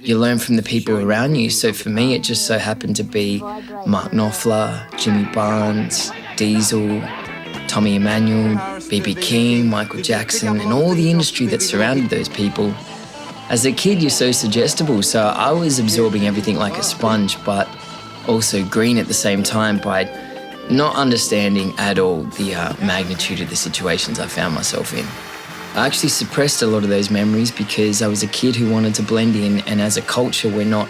you learn from the people around you. So for me, it just so happened to be Mark Knopfler, Jimmy Barnes, Diesel, Tommy Emmanuel, B.B. King, Michael Jackson, and all the industry that surrounded those people. As a kid, you're so suggestible, so I was absorbing everything like a sponge, but also green at the same time by not understanding at all the magnitude of the situations I found myself in. I actually suppressed a lot of those memories because I was a kid who wanted to blend in, and as a culture, we're not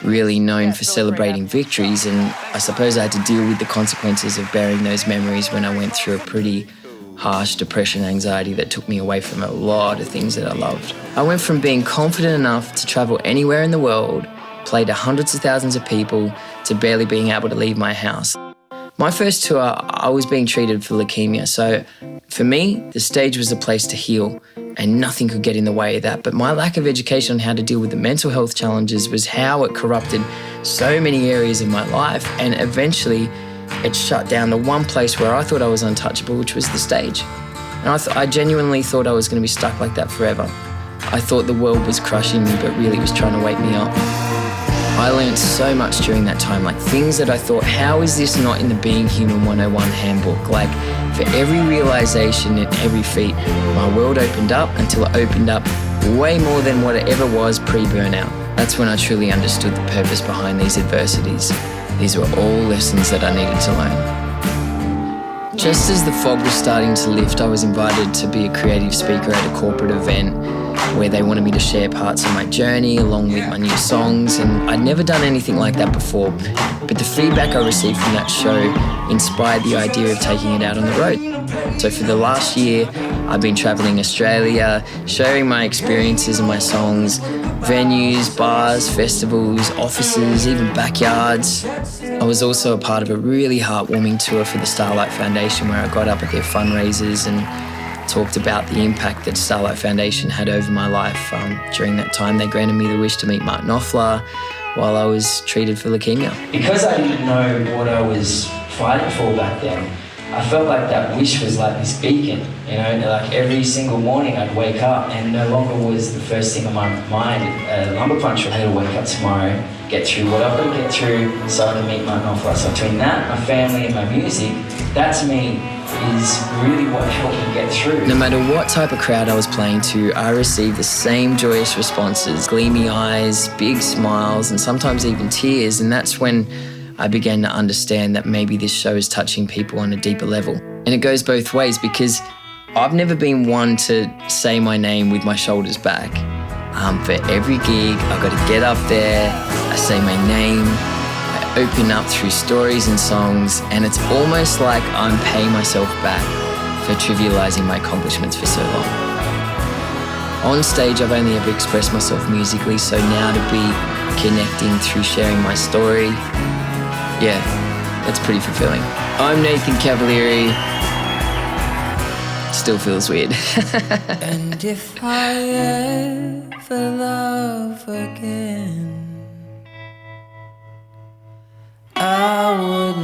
really known for celebrating victories, and I suppose I had to deal with the consequences of bearing those memories when I went through a pretty harsh depression, anxiety that took me away from a lot of things that I loved. I went from being confident enough to travel anywhere in the world, play to hundreds of thousands of people, to barely being able to leave my house. My first tour, I was being treated for leukemia, so for me, the stage was a place to heal, and nothing could get in the way of that. But my lack of education on how to deal with the mental health challenges was how it corrupted so many areas of my life, and eventually it shut down the one place where I thought I was untouchable, which was the stage. And I genuinely thought I was going to be stuck like that forever. I thought the world was crushing me, but really was trying to wake me up. I learned so much during that time, like things that I thought, how is this not in the Being Human 101 handbook? Like, for every realization and every feat, my world opened up until it opened up way more than what it ever was pre-burnout. That's when I truly understood the purpose behind these adversities. These were all lessons that I needed to learn. Just as the fog was starting to lift, I was invited to be a creative speaker at a corporate event where they wanted me to share parts of my journey along with my new songs, and I'd never done anything like that before. But the feedback I received from that show inspired the idea of taking it out on the road. So for the last year, I've been traveling Australia, sharing my experiences and my songs, venues, bars, festivals, offices, even backyards. I was also a part of a really heartwarming tour for the Starlight Foundation where I got up at their fundraisers and talked about the impact that Starlight Foundation had over my life. During that time, they granted me the wish to meet Mark Knopfler while I was treated for leukemia. Because I didn't know what I was fighting for back then, I felt like that wish was like this beacon, you know, like every single morning I'd wake up and no longer was the first thing on my mind a lumbar puncture. I had to wake up tomorrow, get through what I've got to get through so I can meet Mark Knopfler. So between that, my family and my music, that to me is really what helped me get through. No matter what type of crowd I was playing to, I received the same joyous responses, gleamy eyes, big smiles, and sometimes even tears, and that's when I began to understand that maybe this show is touching people on a deeper level. And it goes both ways because I've never been one to say my name with my shoulders back. For every gig, I've got to get up there, I say my name, I open up through stories and songs, and it's almost like I'm paying myself back for trivializing my accomplishments for so long. On stage, I've only ever expressed myself musically, so now to be connecting through sharing my story, yeah, that's pretty fulfilling. I'm Nathan Cavaleri. Still feels weird. And if I ever love again, I would